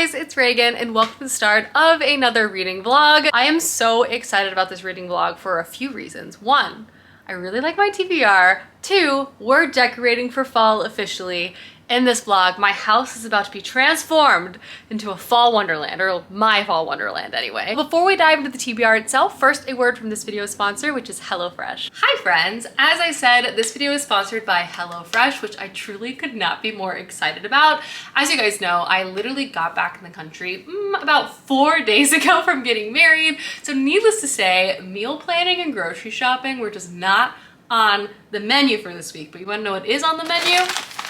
guys, it's Reagan and welcome to the start of another reading vlog. I am so excited about this reading vlog for a few reasons. One, I really like my TBR. Two, we're decorating for fall officially. In this vlog, my house is about to be transformed into a fall wonderland, or my fall wonderland anyway. Before we dive into the TBR itself, first a word from this video's sponsor, which is HelloFresh. Hi friends, as I said, this video is sponsored by HelloFresh, which I truly could not be more excited about. As you guys know, I literally got back in the country about 4 days ago from getting married. So needless to say, meal planning and grocery shopping were just not on the menu for this week. But you wanna know what is on the menu?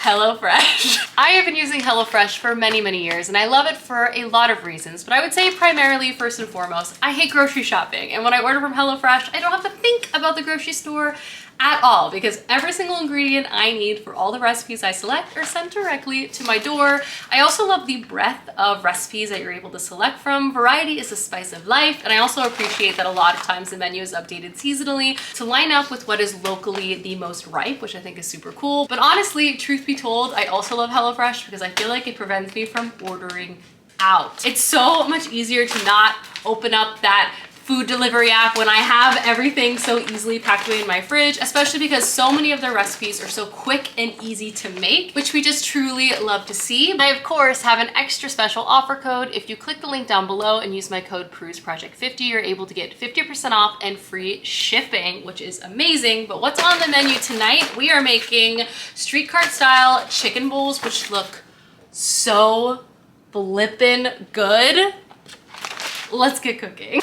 HelloFresh. I have been using HelloFresh for many years and I love it for a lot of reasons, but I would say primarily, first and foremost, I hate grocery shopping. And when I order from HelloFresh, I don't have to think about the grocery store at all because every single ingredient I need for all the recipes I select are sent directly to my door. I also love the breadth of recipes that you're able to select from. Variety is the spice of life, and I also appreciate that a lot of times the menu is updated seasonally to line up with what is locally the most ripe, which I think is super cool. But honestly, truth be told, I also love HelloFresh because I feel like it prevents me from ordering out. It's so much easier to not open up that food delivery app when I have everything so easily packed away in my fridge, especially because so many of their recipes are so quick and easy to make, which we just truly love to see. I, of course, have an extra special offer code. If you click the link down below and use my code PRUSEPROJECT50, you're able to get 50% off and free shipping, which is amazing. But what's on the menu tonight? We are making street cart style chicken bowls, which look so flippin' good. Let's get cooking.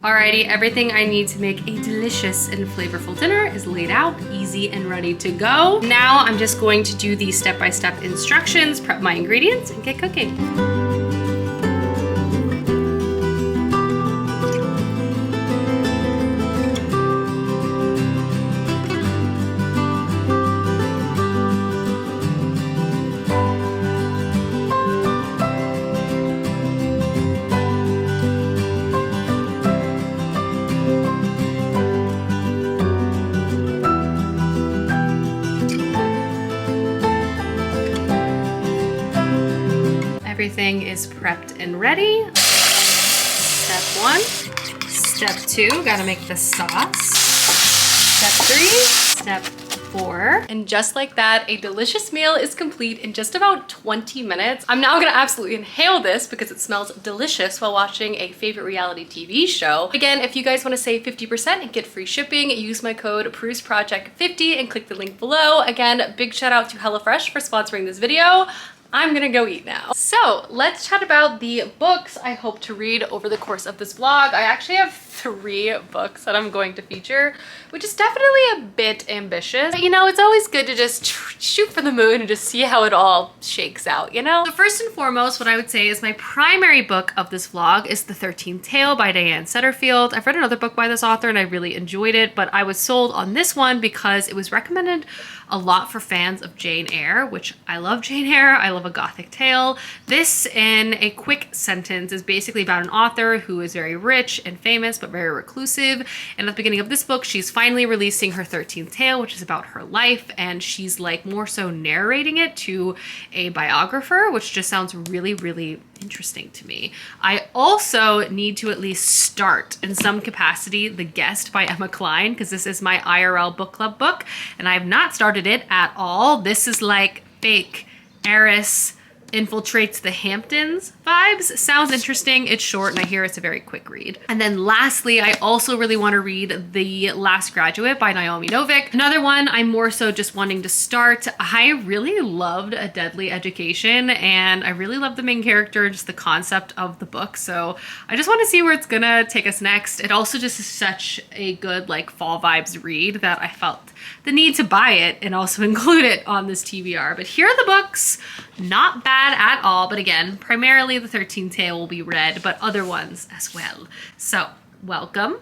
Alrighty, everything I need to make a delicious and flavorful dinner is laid out, easy and ready to go. Now I'm just going to do the step-by-step instructions, prep my ingredients, and get cooking. Everything is prepped and ready. Step 1. Step 2, gotta make the sauce. Step 3. Step 4. And just like that, a delicious meal is complete in just about 20 minutes. I'm now gonna absolutely inhale this because it smells delicious while watching a favorite reality TV show. Again, if you guys wanna save 50% and get free shipping, use my code PRUSEPROJECT50 and click the link below. Again, big shout out to HelloFresh for sponsoring this video. I'm gonna go eat now. So let's chat about the books I hope to read over the course of this vlog. I actually have 3 books that I'm going to feature, which is definitely a bit ambitious. But you know, it's always good to just shoot for the moon and just see how it all shakes out, you know? So first and foremost, what I would say is my primary book of this vlog is The 13th Tale by Diane Setterfield. I've read another book by this author and I really enjoyed it, but I was sold on this one because it was recommended a lot for fans of Jane Eyre, which I love Jane Eyre. I love a Gothic tale. This, in a quick sentence, is basically about an author who is very rich and famous, but very reclusive. And at the beginning of this book, she's finally releasing her 13th tale, which is about her life. And she's like more so narrating it to a biographer, which just sounds really interesting to me. I also need to at least start in some capacity The Guest by Emma Cline, because this is my IRL book club book and I have not started it at all. This is like fake heiress infiltrates the Hamptons vibes. Sounds interesting. It's short and I hear it's a very quick read. And then lastly, I also really want to read The Last Graduate by Naomi Novik. Another one I'm more so just wanting to start. I really loved A Deadly Education and I really love the main character and just the concept of the book. So I just want to see where it's gonna take us next. It also just is such a good like fall vibes read that I felt the need to buy it and also include it on this TBR. But here are the books. Not bad at all, but again, primarily The 13th Tale will be read, but other ones as well. So, welcome.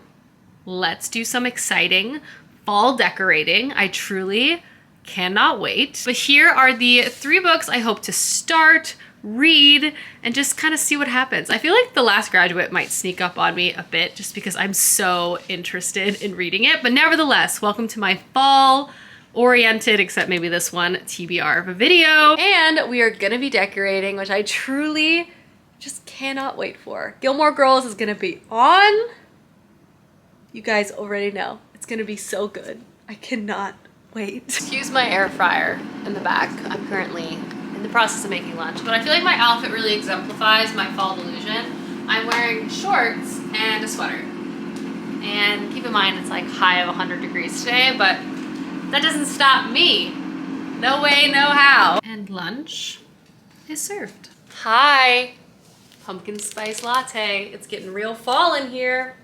Let's do some exciting fall decorating. I truly cannot wait. But here are the 3 books I hope to start, read, and just kind of see what happens. I feel like The Last Graduate might sneak up on me a bit just because I'm so interested in reading it. But nevertheless, welcome to my fall oriented, except maybe this one, TBR of a video. And we are gonna be decorating, which I truly just cannot wait for. Gilmore Girls is gonna be on. You guys already know. It's gonna be so good. I cannot wait. Excuse my air fryer in the back. I'm currently in the process of making lunch, but I feel like my outfit really exemplifies my fall delusion. I'm wearing shorts and a sweater. And keep in mind, it's like high of 100 degrees today, but that doesn't stop me. No way, no how. And lunch is served. Hi, pumpkin spice latte. It's getting real fall in here.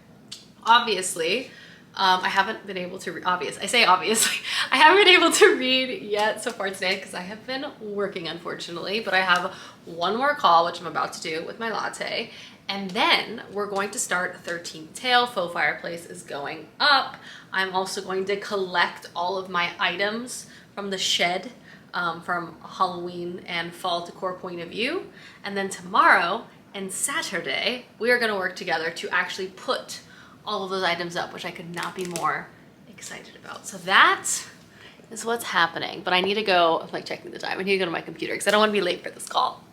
Obviously, I haven't been able to, I say obviously, I haven't been able to read yet so far today because I have been working, unfortunately, but I have one more call, which I'm about to do with my latte. And then we're going to start 13th Tale. Faux fireplace is going up. I'm also going to collect all of my items from the shed from Halloween and fall decor point of view. And then tomorrow and Saturday, we are gonna work together to actually put all of those items up, which I could not be more excited about. So that is what's happening. But I need to go, I'm like checking the time. I need to go to my computer because I don't want to be late for this call.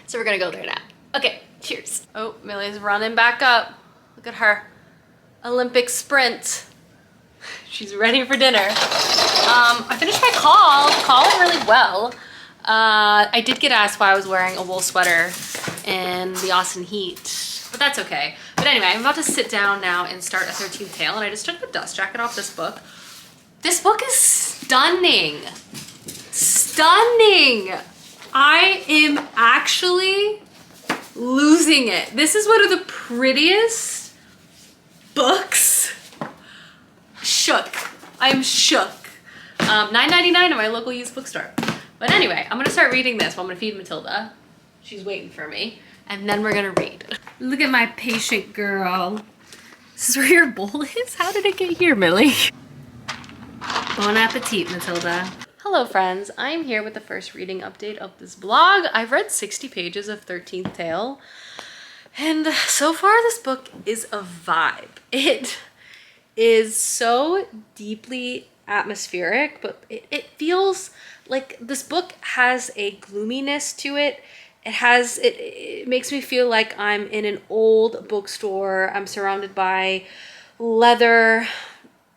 So we're gonna go there now. Okay, cheers. Oh, Millie's running back up. Look at her. Olympic sprint. She's ready for dinner. I finished my call. The call went really well. I did get asked why I was wearing a wool sweater in the Austin heat, but that's okay. But anyway, I'm about to sit down now and start a 13th Tale, and I just took the dust jacket off this book. This book is stunning. Stunning. I am actually losing it. This is one of the prettiest books. Shook. I'm shook. $9.99 at my local used bookstore. But anyway, I'm gonna start reading this. Well, I'm gonna feed Matilda. She's waiting for me. And then we're gonna read. Look at my patient girl. This is where your bowl is? How did it get here, Millie? Bon appetit, Matilda. Hello friends, I'm here with the first reading update of this blog. I've read 60 pages of 13th Tale, and so far this book is a vibe. It is so deeply atmospheric, but it feels like this book has a gloominess to it. It makes me feel like I'm in an old bookstore. I'm surrounded by leather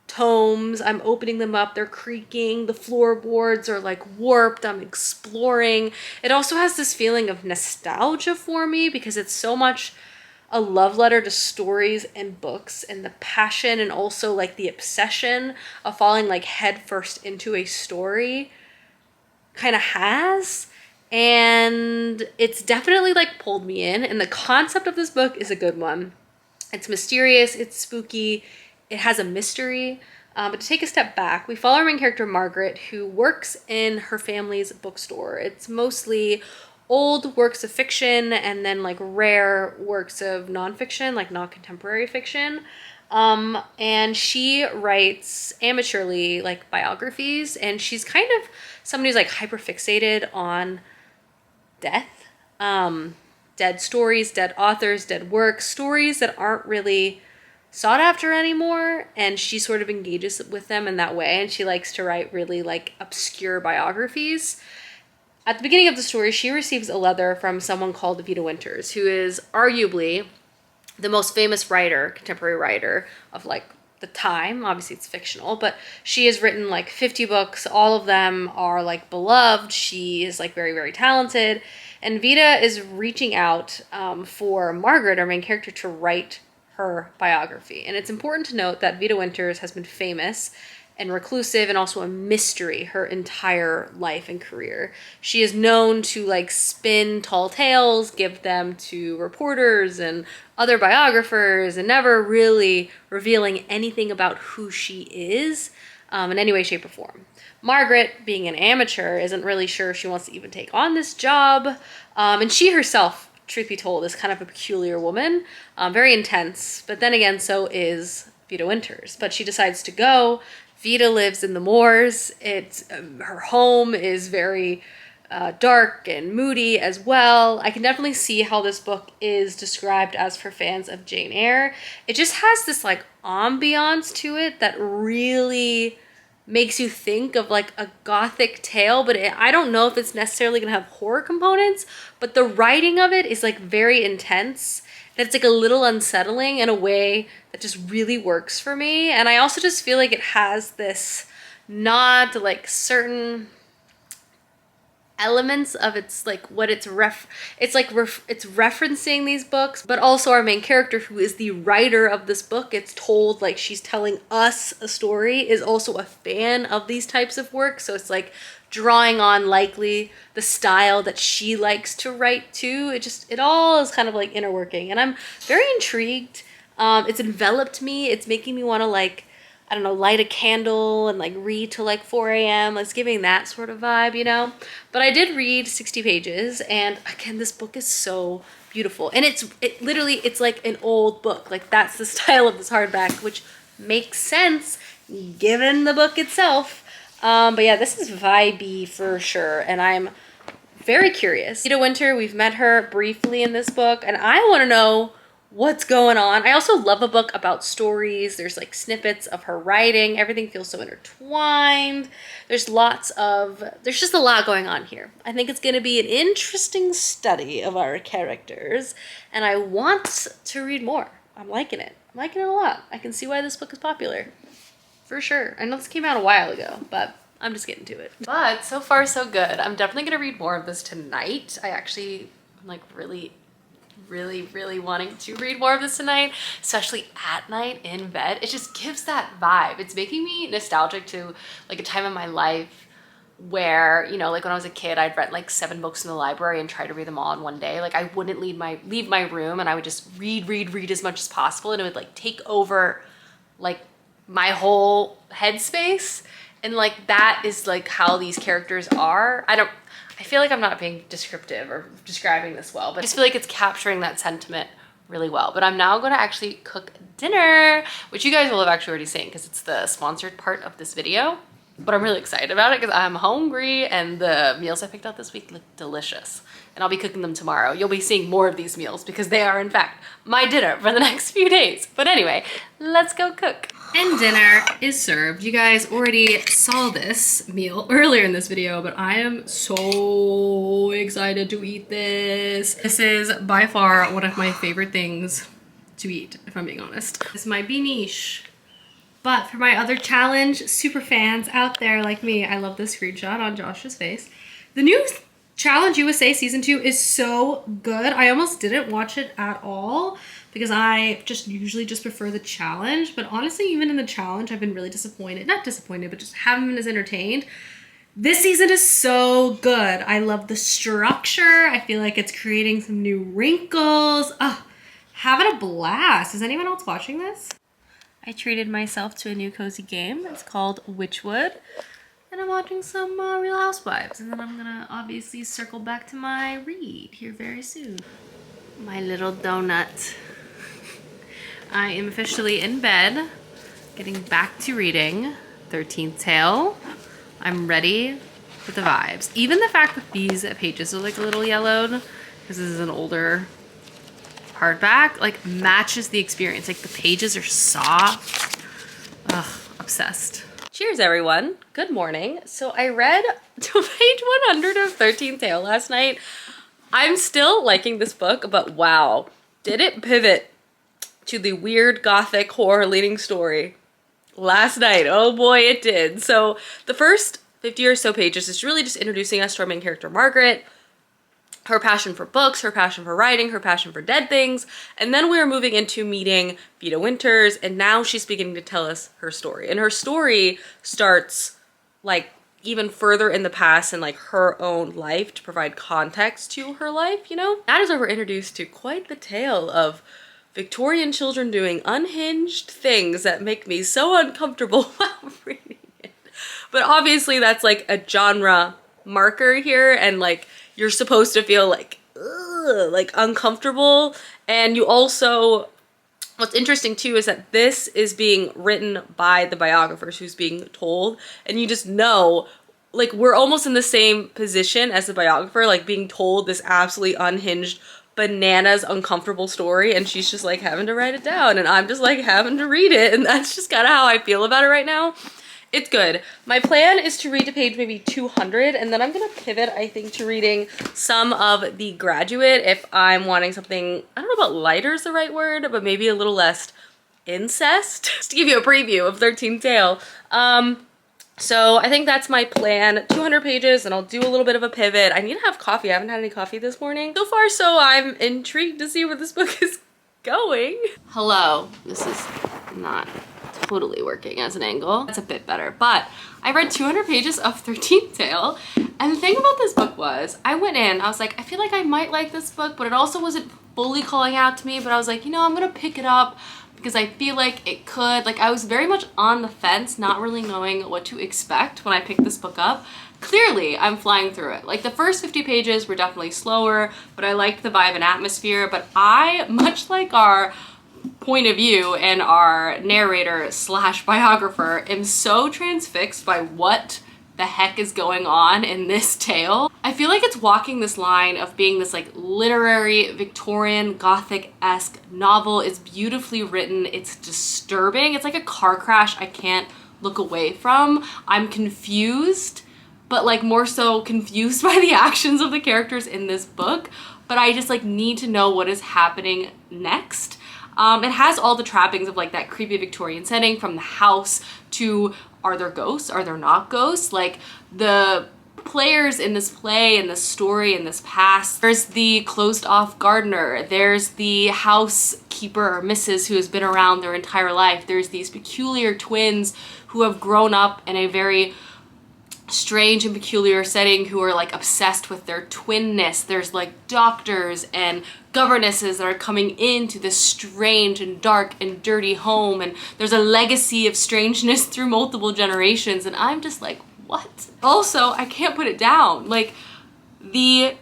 tomes. I'm opening them up. They're creaking. The floorboards are like warped. I'm exploring. It also has this feeling of nostalgia for me because it's so much a love letter to stories and books, and the passion and also like the obsession of falling like headfirst into a story kind of has. And it's definitely like pulled me in, and the concept of this book is a good one. It's mysterious, it's spooky, it has a mystery. But to take a step back, we follow our main character Margaret, who works in her family's bookstore. It's mostly old works of fiction and then like rare works of nonfiction, like non-contemporary fiction. And she writes amateurly like biographies, and she's kind of somebody who's like hyper fixated on death, dead stories, dead authors, dead works, stories that aren't really sought after anymore, and she sort of engages with them in that way, and she likes to write really like obscure biographies. At the beginning of the story, she receives a letter from someone called Vida Winters, who is arguably the most famous writer, contemporary writer of like the time. Obviously it's fictional, but she has written like 50 books. All of them are like beloved. She is like very, very talented. And Vida is reaching out for Margaret, our main character, to write her biography. And it's important to note that Vida Winters has been famous and reclusive and also a mystery her entire life and career. She is known to like spin tall tales, give them to reporters and other biographers, and never really revealing anything about who she is in any way, shape, or form. Margaret, being an amateur, isn't really sure she wants to even take on this job. And she herself, truth be told, is kind of a peculiar woman, very intense, but then again, so is Vida Winters. But she decides to go. Vida lives in the moors. Her home is very dark and moody as well. I can definitely see how this book is described as for fans of Jane Eyre. It just has this like ambiance to it that really makes you think of like a Gothic tale, but I don't know if it's necessarily gonna have horror components, but the writing of it is like very intense. That's like a little unsettling in a way that just really works for me. And I also just feel like it has this nod to like certain elements of its like what it's referencing these books, but also our main character, who is the writer of this book, it's told like she's telling us a story, is also a fan of these types of work. So it's like drawing on likely the style that she likes to write too. It all is kind of like inner working, and I'm very intrigued. It's enveloped me. It's making me want to like, I don't know, light a candle and like read till like 4 a.m. It's giving that sort of vibe, you know? But I did read 60 pages, and again, this book is so beautiful. And it's like an old book. Like that's the style of this hardback, which makes sense given the book itself. But yeah, this is vibey for sure, and I'm very curious. Ida Winter, we've met her briefly in this book, and I want to know what's going on. I also love a book about stories. There's like snippets of her writing. Everything feels so intertwined. There's just a lot going on here. I think it's going to be an interesting study of our characters, and I want to read more. I'm liking it. I'm liking it a lot. I can see why this book is popular. For sure. I know this came out a while ago, but I'm just getting to it. But so far so good. I'm definitely going to read more of this tonight. I actually am like really wanting to read more of this tonight, especially at night in bed. It just gives that vibe. It's making me nostalgic to like a time in my life where, you know, like when I was a kid, I'd rent like 7 books in the library and try to read them all in one day. Like I wouldn't leave my room, and I would just read as much as possible, and it would like take over like my whole headspace. And like that is like how these characters are. I feel like I'm not being descriptive or describing this well, but I just feel like it's capturing that sentiment really well. But I'm now going to actually cook dinner, which you guys will have actually already seen because it's the sponsored part of this video. But I'm really excited about it because I'm hungry, and the meals I picked out this week look delicious. And I'll be cooking them tomorrow. You'll be seeing more of these meals because they are in fact my dinner for the next few days. But anyway, let's go cook. And dinner is served. You guys already saw this meal earlier in this video, but I am so excited to eat this. This is by far one of my favorite things to eat, if I'm being honest. This might be niche, but for my other challenge super fans out there like me, I love this screenshot on Josh's face. The new Challenge USA Season 2 is so good. I almost didn't watch it at all because I usually just prefer the challenge. But honestly, even in the challenge, I've been really disappointed. Not disappointed, but just haven't been as entertained. This season is so good. I love the structure. I feel like it's creating some new wrinkles. Having a blast. Is anyone else watching this? I treated myself to a new cozy game. It's called Witchwood. And I'm watching some Real Housewives. And then I'm gonna obviously circle back to my read here very soon. My little donut. I am officially in bed, getting back to reading 13th Tale. I'm ready for the vibes. Even the fact that these pages are like a little yellowed, because this is an older hardback, like matches the experience. Like the pages are soft. Ugh, obsessed. Cheers, everyone. Good morning. So I read to page 100 of 13th Tale last night. I'm still liking this book, but wow, did it pivot to the weird Gothic horror leading story last night. Oh boy, it did. So the first 50 or so pages is really just introducing us to our main character, Margaret, her passion for books, her passion for writing, her passion for dead things. And then we are moving into meeting Ida Winters, and now she's beginning to tell us her story. And her story starts like even further in the past and like her own life to provide context to her life, you know? That is where we're introduced to quite the tale of Victorian children doing unhinged things that make me so uncomfortable while reading it. But obviously that's like a genre marker here, and like you're supposed to feel like, ugh, like uncomfortable. And you also, what's interesting too is that this is being written by the biographers who's being told, and you just know, like we're almost in the same position as the biographer, like being told this absolutely unhinged, bananas, uncomfortable story, and she's just like having to write it down, and I'm just like having to read it, and that's just kind of how I feel about it right now. It's good. My plan is to read to page maybe 200, and then I'm gonna pivot, I think, to reading some of The Graduate if I'm wanting something, I don't know about lighter is the right word, but maybe a little less incest. Just to give you a preview of 13th Tale. So I think that's my plan. 200 pages, and I'll do a little bit of a pivot. I need to have coffee. I haven't had any coffee this morning. So far, so I'm intrigued to see where this book is going. Hello. This is not totally working as an angle. That's a bit better, but I read 200 pages of 13th Tale, and the thing about this book was, I went in, I was like, I feel like I might like this book, but it also wasn't fully calling out to me, but I was like, you know, I'm gonna pick it up because I feel like it could. Like, I was very much on the fence, not really knowing what to expect when I picked this book up. Clearly, I'm flying through it. Like, the first 50 pages were definitely slower, but I liked the vibe and atmosphere, but I, much like our point of view and our narrator slash biographer, am so transfixed by what the heck is going on in this tale. I feel like it's walking this line of being this like literary Victorian Gothic-esque novel. It's beautifully written, it's disturbing, it's like a car crash I can't look away from. I'm confused, but like more so confused by the actions of the characters in this book, but I just like need to know what is happening next. It has all the trappings of like that creepy Victorian setting, from the house to are there ghosts, are there not ghosts? Like, the players in this play, in this story, in this past, there's the closed off gardener, there's the housekeeper or missus who has been around their entire life, there's these peculiar twins who have grown up in a very strange and peculiar setting who are like obsessed with their twinness. There's like doctors and governesses that are coming into this strange and dark and dirty home, and there's a legacy of strangeness through multiple generations, and I'm just like, what? Also, I can't put it down. Like, the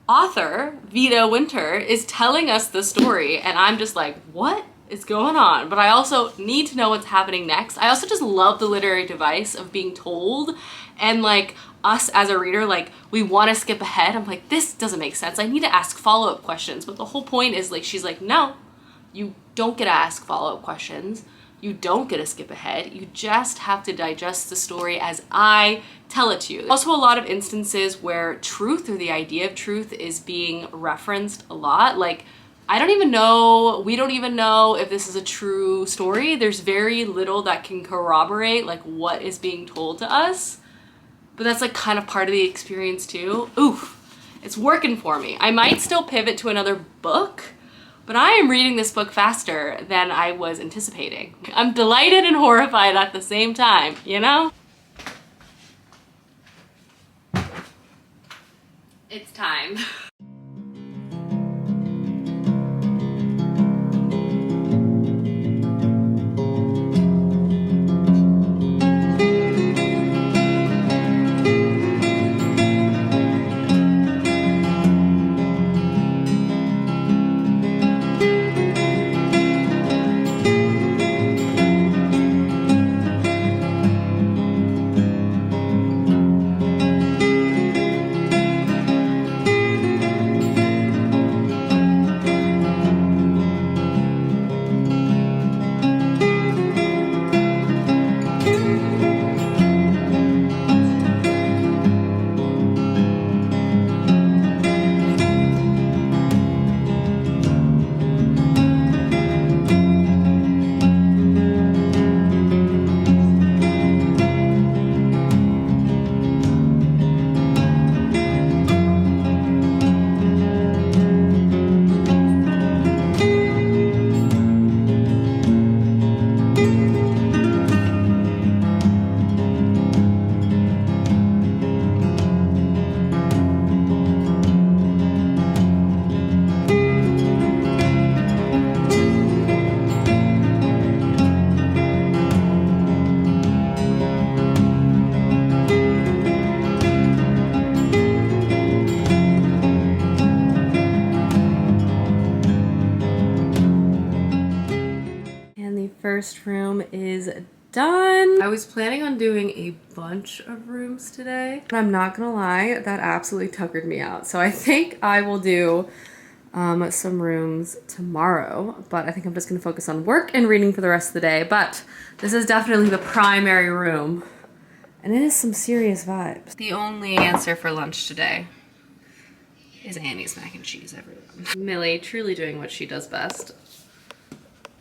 author, Vita Winter, is telling us the story, and I'm just like, what is going on? But I also need to know what's happening next. I also just love the literary device of being told, and like us as a reader, like, we want to skip ahead. I'm like, this doesn't make sense. I need to ask follow-up questions. But the whole point is like, she's like, no, you don't get to ask follow-up questions. You don't get to skip ahead. You just have to digest the story as I tell it to you. Also, a lot of instances where truth, or the idea of truth, is being referenced a lot. Like, I don't even know, we don't even know if this is a true story. There's very little that can corroborate like what is being told to us, but that's like kind of part of the experience too. Oof, it's working for me. I might still pivot to another book, but I am reading this book faster than I was anticipating. I'm delighted and horrified at the same time, you know? It's time. First room is done. I was planning on doing a bunch of rooms today, and I'm not gonna lie, that absolutely tuckered me out. So I think I will do some rooms tomorrow, but I think I'm just gonna focus on work and reading for the rest of the day. But this is definitely the primary room, and it is some serious vibes. The only answer for lunch today is Annie's mac and cheese, everyone. Millie truly doing what she does best.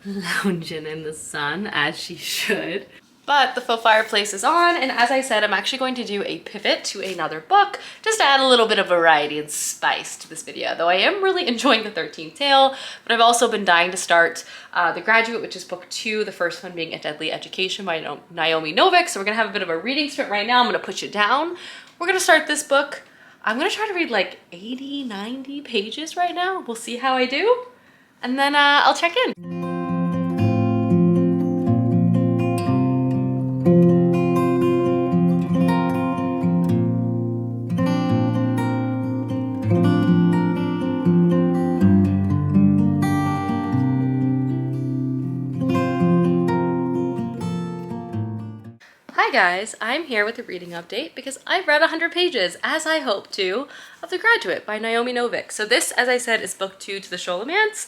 Lounging in the sun, as she should. But the faux fireplace is on, and as I said, I'm actually going to do a pivot to another book, just to add a little bit of variety and spice to this video, though I am really enjoying The 13th Tale, but I've also been dying to start The Graduate, which is book 2, the first one being A Deadly Education by Naomi Novik, so we're gonna have a bit of a reading sprint right now. I'm gonna push it down. We're gonna start this book. I'm gonna try to read like 80, 90 pages right now. We'll see how I do, and then I'll check in. Hi guys, I'm here with a reading update because I've read 100 pages, as I hope to, of The Graduate by Naomi Novik. So this, as I said, is book 2 to the Sholomance,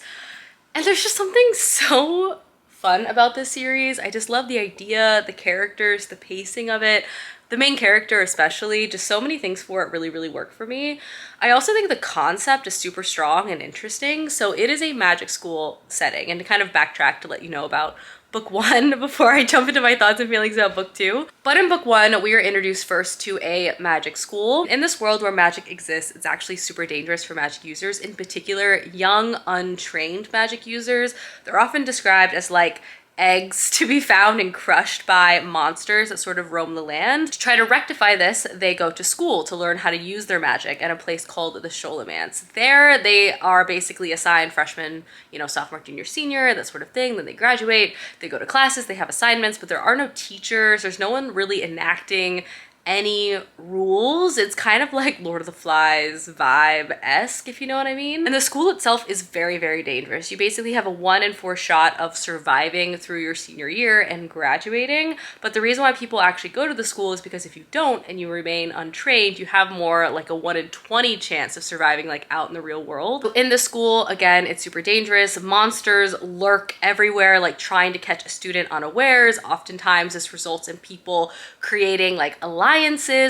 and there's just something so fun about this series. I just love the idea, the characters, the pacing of it, the main character especially, just so many things for it really work for me. I also think the concept is super strong and interesting. So it is a magic school setting, and to kind of backtrack to let you know about book 1 before I jump into my thoughts and feelings about book 2. But in book 1, we are introduced first to a magic school. In this world where magic exists, it's actually super dangerous for magic users, in particular young, untrained magic users. They're often described as like eggs to be found and crushed by monsters that sort of roam the land. To try to rectify this, they go to school to learn how to use their magic at a place called the Sholomance. There, they are basically assigned freshmen, you know, sophomore, junior, senior, that sort of thing. Then they graduate, they go to classes, they have assignments, but there are no teachers. There's no one really enacting any rules. It's kind of like Lord of the Flies vibe-esque, if you know what I mean. And the school itself is very dangerous. You basically have a 1 in 4 shot of surviving through your senior year and graduating. But the reason why people actually go to the school is because if you don't and you remain untrained, you have more like a 1 in 20 chance of surviving like out in the real world. In the school, again, it's super dangerous. Monsters lurk everywhere, like trying to catch a student unawares. Oftentimes this results in people creating like alliances.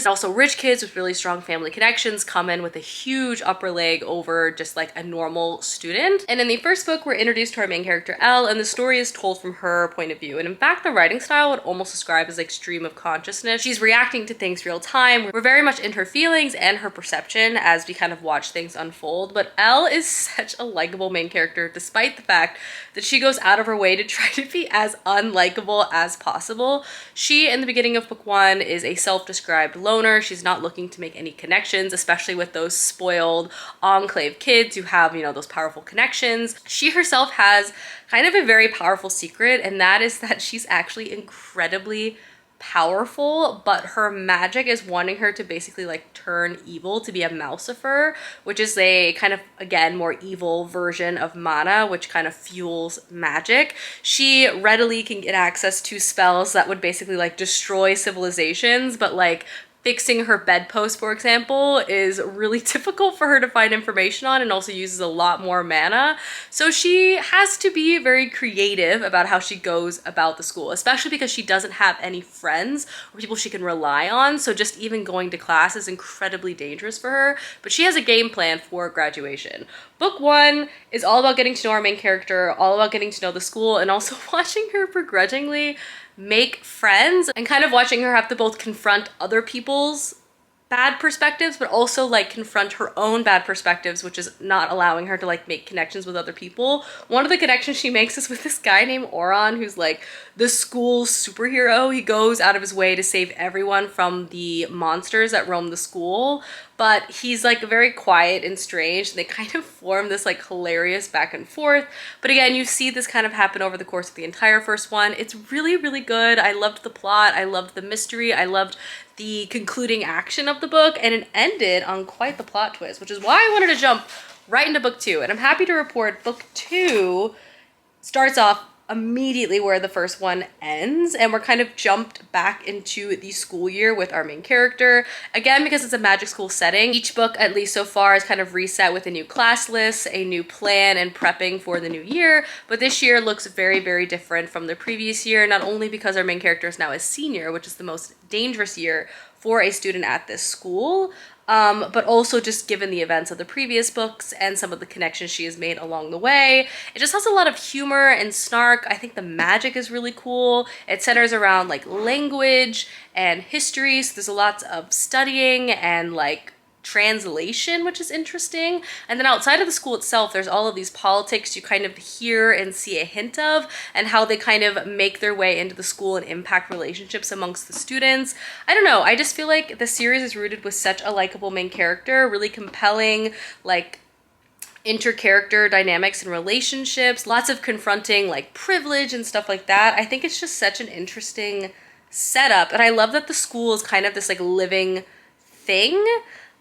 Also, rich kids with really strong family connections come in with a huge upper leg over just like a normal student. And in the first book, we're introduced to our main character, Elle, and the story is told from her point of view. And in fact, the writing style would almost describe as like stream of consciousness. She's reacting to things real time. We're very much in her feelings and her perception as we kind of watch things unfold. But Elle is such a likable main character, despite the fact that she goes out of her way to try to be as unlikable as possible. She, in the beginning of book 1, is a self-described loner. She's not looking to make any connections, especially with those spoiled enclave kids who have, you know, those powerful connections. She herself has kind of a very powerful secret, and that is that she's actually incredibly powerful, but her magic is wanting her to basically like turn evil, to be a Mousifer, which is a kind of, again, more evil version of mana, which kind of fuels magic. She readily can get access to spells that would basically like destroy civilizations, but like fixing her bedpost, for example, is really difficult for her to find information on, and also uses a lot more mana. So she has to be very creative about how she goes about the school, especially because she doesn't have any friends or people she can rely on. So just even going to class is incredibly dangerous for her, but she has a game plan for graduation. Book 1 is all about getting to know our main character, all about getting to know the school, and also watching her begrudgingly make friends and kind of watching her have to both confront other people's bad perspectives, but also like confront her own bad perspectives, which is not allowing her to like make connections with other people. One of the connections she makes is with this guy named Oron, who's like the school superhero. He goes out of his way to save everyone from the monsters that roam the school, but he's like very quiet and strange, and they kind of form this like hilarious back and forth. But again, you see this kind of happen over the course of the entire first one. It's really good. I loved the plot, I loved the mystery, I loved the concluding action of the book, and it ended on quite the plot twist, which is why I wanted to jump right into book 2. And I'm happy to report book 2 starts off immediately where the first one ends, and we're kind of jumped back into the school year with our main character. Again, because it's a magic school setting, each book, at least so far, is kind of reset with a new class list, a new plan, and prepping for the new year. But this year looks very, very different from the previous year, not only because our main character is now a senior, which is the most dangerous year for a student at this school, but also just given the events of the previous books and some of the connections she has made along the way. It just has a lot of humor and snark. I think the magic is really cool. It centers around like language and history, so there's a lot of studying and like translation, which is interesting. And then outside of the school itself, there's all of these politics you kind of hear and see a hint of, and how they kind of make their way into the school and impact relationships amongst the students. I don't know, I just feel like the series is rooted with such a likable main character, really compelling, like inter-character dynamics and relationships, lots of confronting like privilege and stuff like that. I think it's just such an interesting setup, and I love that the school is kind of this like living thing.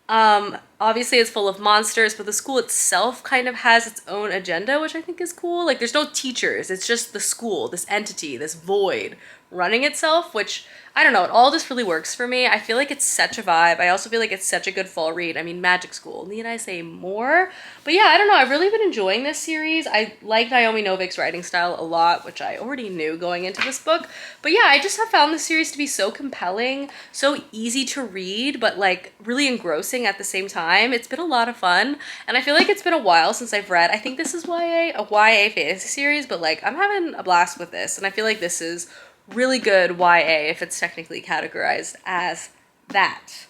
Obviously it's full of monsters, but the school itself kind of has its own agenda, which I think is cool. Like there's no teachers, it's just the school, this entity, this void running itself, which I don't know, it all just really works for me. I feel like it's such a vibe. I also feel like it's such a good fall read. I mean, magic school, need I say more? But yeah, I don't know, I've really been enjoying this series. I like Naomi Novik's writing style a lot, which I already knew going into this book. But yeah, I just have found this series to be so compelling, so easy to read, but like really engrossing at the same time. It's been a lot of fun, and I feel like it's been a while since I've read, I think this is a YA fantasy series, but like I'm having a blast with this, and I feel like this is really good YA if it's technically categorized as that.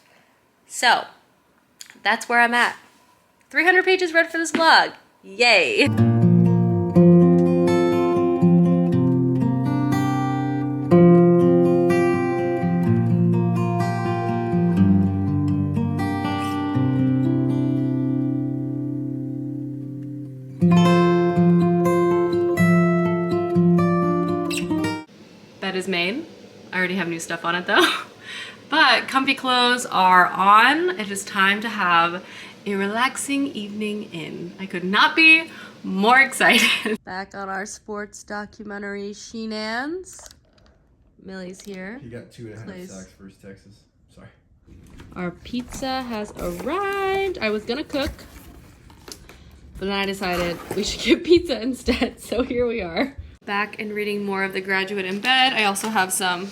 So that's where I'm at. 300 pages read for this vlog. Yay! Bed is made. I already have new stuff on it though. But comfy clothes are on. It is time to have a relaxing evening in. I could not be more excited. Back on our sports documentary shenanigans. Millie's here. He got 2.5 sacks versus Texas. Sorry. Our pizza has arrived. I was gonna cook, but then I decided we should get pizza instead, so here we are. Back and reading more of The Graduate in bed. I also have some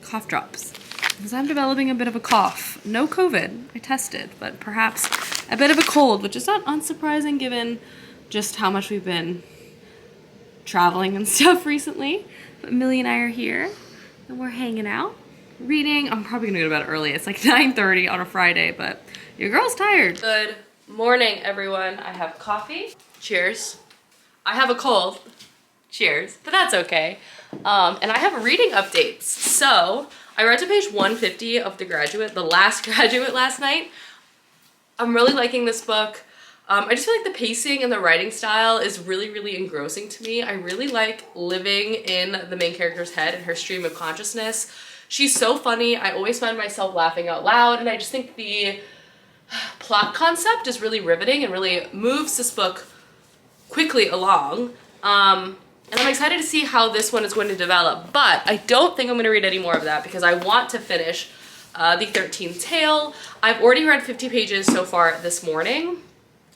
cough drops because I'm developing a bit of a cough. No COVID, I tested, but perhaps a bit of a cold, which is not unsurprising given just how much we've been traveling and stuff recently. But Millie and I are here and we're hanging out, reading. I'm probably gonna go to bed early. It's like 9:30 on a Friday, but your girl's tired. Good morning, everyone. I have coffee. Cheers. I have a cold. Cheers, but that's okay. And I have reading updates. So I read to page 150 of The Graduate, the last Graduate last night. I'm really liking this book. I just feel like the pacing and the writing style is really, really engrossing to me. I really like living in the main character's head and her stream of consciousness. She's so funny. I always find myself laughing out loud, and I just think the plot concept is really riveting and really moves this book quickly along. And I'm excited to see how this one is going to develop, but I don't think I'm going to read any more of that because I want to finish the 13th Tale. I've already read 50 pages so far this morning.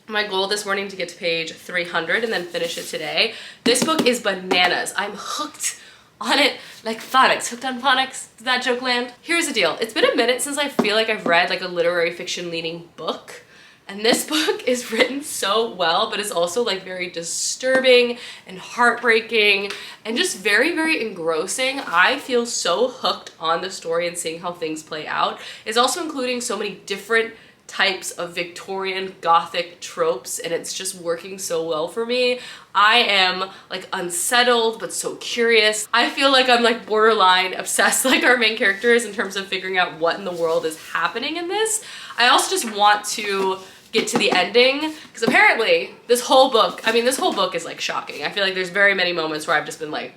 My goal this morning to get to page 300 and then finish it today. This book is bananas. I'm hooked on it like phonics. Hooked on phonics? Did that joke land? Here's the deal. It's been a minute since I feel like I've read like a literary fiction leaning book. And this book is written so well, but it's also like very disturbing and heartbreaking and just very, very engrossing. I feel so hooked on the story and seeing how things play out. It's also including so many different types of Victorian Gothic tropes, and it's just working so well for me. I am like unsettled, but so curious. I feel like I'm like borderline obsessed like our main character is in terms of figuring out what in the world is happening in this. I also just want to get to the ending because apparently this whole book is like shocking. I feel like there's very many moments where I've just been like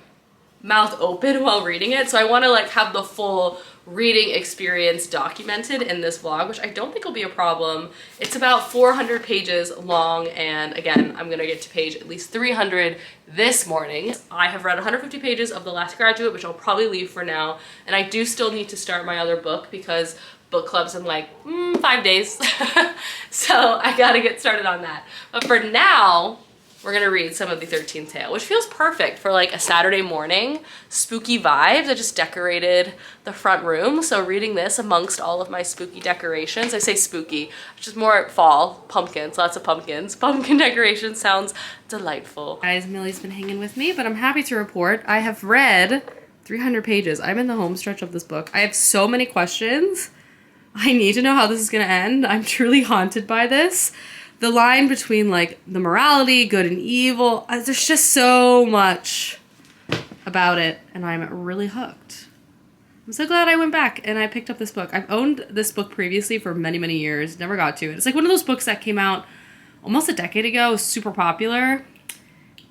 mouth open while reading it, so I want to like have the full reading experience documented in this vlog, which I don't think will be a problem. It's about 400 pages long, and again, I'm gonna get to page at least 300 this morning. I have read 150 pages of The Last Graduate, which I'll probably leave for now, and I do still need to start my other book because book club's in like 5 days. So I gotta get started on that. But for now, we're gonna read some of the 13th Tale, which feels perfect for like a Saturday morning, spooky vibes. I just decorated the front room, so reading this amongst all of my spooky decorations. I say spooky, it's just more fall, pumpkins, lots of pumpkins. Pumpkin decoration sounds delightful. Guys, Millie's been hanging with me, but I'm happy to report I have read 300 pages. I'm in the home stretch of this book. I have so many questions. I need to know how this is gonna end. I'm truly haunted by this. The line between like the morality, good and evil, there's just so much about it, and I'm really hooked. I'm so glad I went back and I picked up this book. I've owned this book previously for many, many years, never got to it. It's like one of those books that came out almost a decade ago, super popular,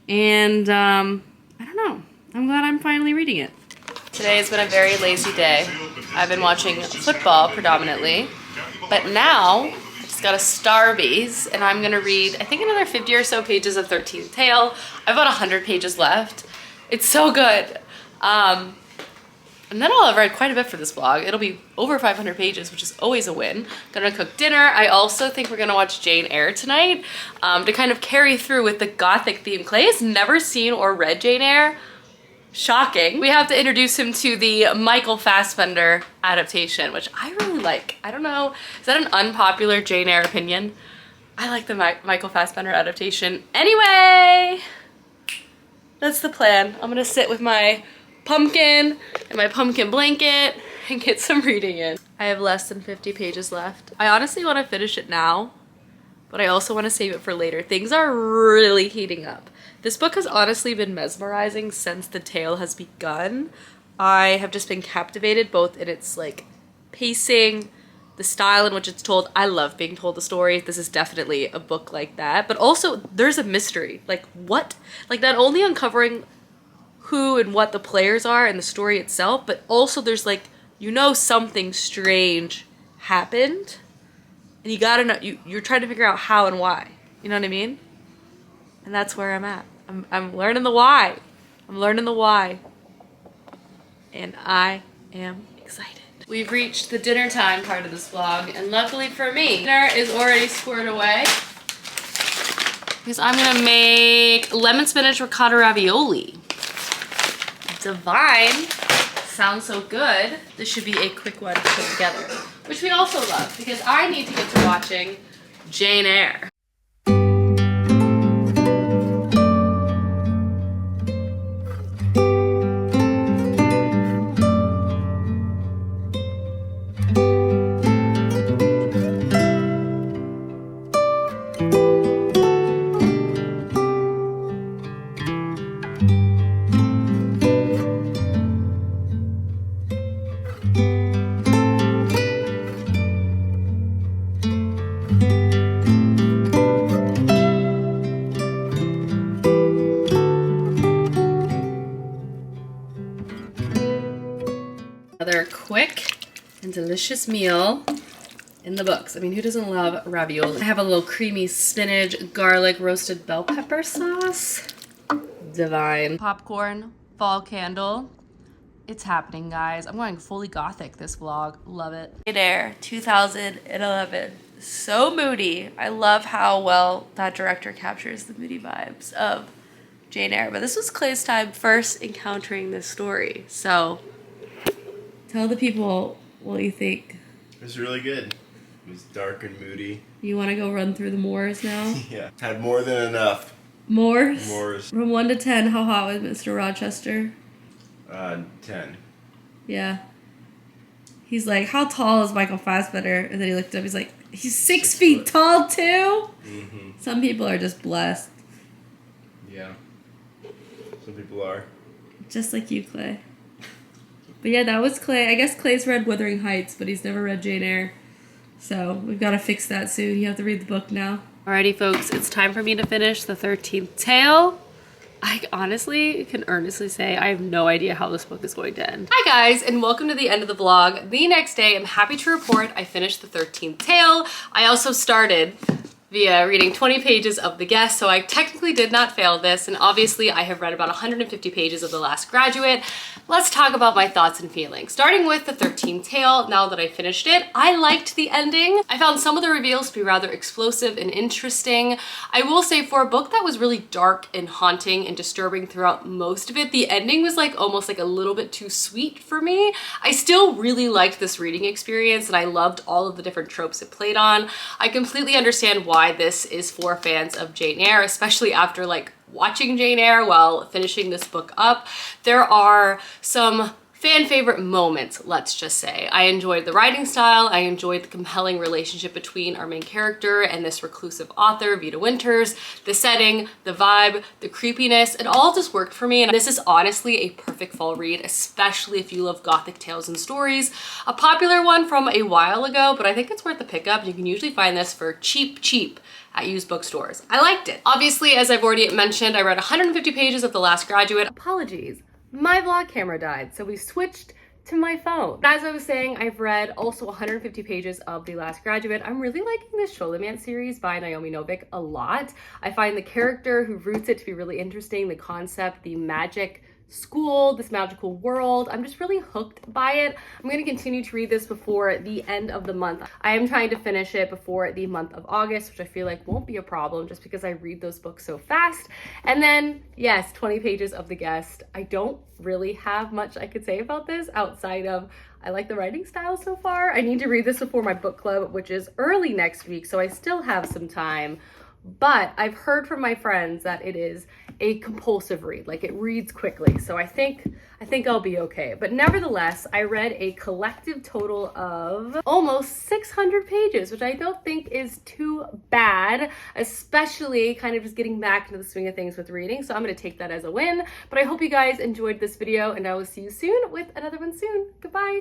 and I don't know. I'm glad I'm finally reading it. Today has been a very lazy day. I've been watching football predominantly, but now I just got a Starbies and I'm gonna read, I think, another 50 or so pages of 13th Tale. I've about 100 pages left. It's so good. And then I'll have read quite a bit for this vlog. It'll be over 500 pages, which is always a win. Gonna cook dinner. I also think we're gonna watch Jane Eyre tonight to kind of carry through with the Gothic theme. Clay has never seen or read Jane Eyre. Shocking. We have to introduce him to the Michael Fassbender adaptation, which I really like. I don't know, is that an unpopular Jane Eyre opinion? I like the Michael Fassbender adaptation. Anyway, that's the plan. I'm gonna sit with my pumpkin and my pumpkin blanket and get some reading in. I have less than 50 pages left. I honestly want to finish it now, but I also want to save it for later. Things are really heating up. This book has honestly been mesmerizing since the tale has begun. I have just been captivated both in its like pacing, the style in which it's told. I love being told the story. This is definitely a book like that, but also there's a mystery. Like what? Like not only uncovering who and what the players are and the story itself, but also there's like, you know, something strange happened and you gotta know, you're trying to figure out how and why. You know what I mean? And that's where I'm at. I'm learning the why. I'm learning the why. And I am excited. We've reached the dinner time part of this vlog, and luckily for me, dinner is already squared away. Because I'm gonna make lemon spinach ricotta ravioli. Divine. Sounds so good. This should be a quick one to put together, which we also love because I need to get to watching Jane Eyre. Another quick and delicious meal in the books. I mean, who doesn't love ravioli? I have a little creamy spinach, garlic, roasted bell pepper sauce. Divine. Popcorn, fall candle. It's happening, guys. I'm going fully Gothic this vlog. Love it. Jane Eyre, 2011. So moody. I love how well that director captures the moody vibes of Jane Eyre. But this was Clay's time first encountering this story, so tell the people what you think. It was really good. It was dark and moody. You want to go run through the moors now? Yeah. Had more than enough. Moors? Moors. From 1 to 10, how hot was Mr. Rochester? 10. Yeah. He's like, how tall is Michael Fassbender? And then he looked up, he's like, he's 6 feet tall too? Mm-hmm. Some people are just blessed. Yeah. Some people are. Just like you, Clay. But yeah, that was Clay. I guess Clay's read Wuthering Heights, but he's never read Jane Eyre. So we've got to fix that soon. You have to read the book now. Alrighty, folks. It's time for me to finish the 13th Tale. I honestly can earnestly say I have no idea how this book is going to end. Hi guys, and welcome to the end of the vlog. The next day, I'm happy to report I finished the 13th tale. I also started via reading 20 pages of The Guest, so I technically did not fail this, and obviously I have read about 150 pages of The Last Graduate. Let's talk about my thoughts and feelings. Starting with the 13th tale, now that I finished it, I liked the ending. I found some of the reveals to be rather explosive and interesting. I will say for a book that was really dark and haunting and disturbing throughout most of it, the ending was like almost like a little bit too sweet for me. I still really liked this reading experience and I loved all of the different tropes it played on. I completely understand why this is for fans of Jane Eyre, especially after like watching Jane Eyre while finishing this book up. There are some fan favorite moments, let's just say. I enjoyed the writing style, I enjoyed the compelling relationship between our main character and this reclusive author, Vida Winters, the setting, the vibe, the creepiness, it all just worked for me, and this is honestly a perfect fall read, especially if you love Gothic tales and stories. A popular one from a while ago, but I think it's worth a pickup. You can usually find this for cheap at used bookstores. I liked it. Obviously, as I've already mentioned, I read 150 pages of The Last Graduate. Apologies. My vlog camera died, so we switched to my phone. As I was saying, I've read also 150 pages of The Last Graduate. I'm really liking this Sholomance series by Naomi Novik a lot. I find the character who roots it to be really interesting, the concept, the magic school, this magical world. I'm just really hooked by it. I'm going to continue to read this before the end of the month. I am trying to finish it before the month of August, which I feel like won't be a problem just because I read those books so fast. And then, yes, 20 pages of The Guest. I don't really have much I could say about this outside of I like the writing style so far. I need to read this before my book club, which is early next week, so I still have some time. But I've heard from my friends that it is a compulsive read, like it reads quickly. So I think I'll be okay. But nevertheless, I read a collective total of almost 600 pages, which I don't think is too bad, especially kind of just getting back into the swing of things with reading. So I'm going to take that as a win. But I hope you guys enjoyed this video and I will see you soon with another one soon. Goodbye.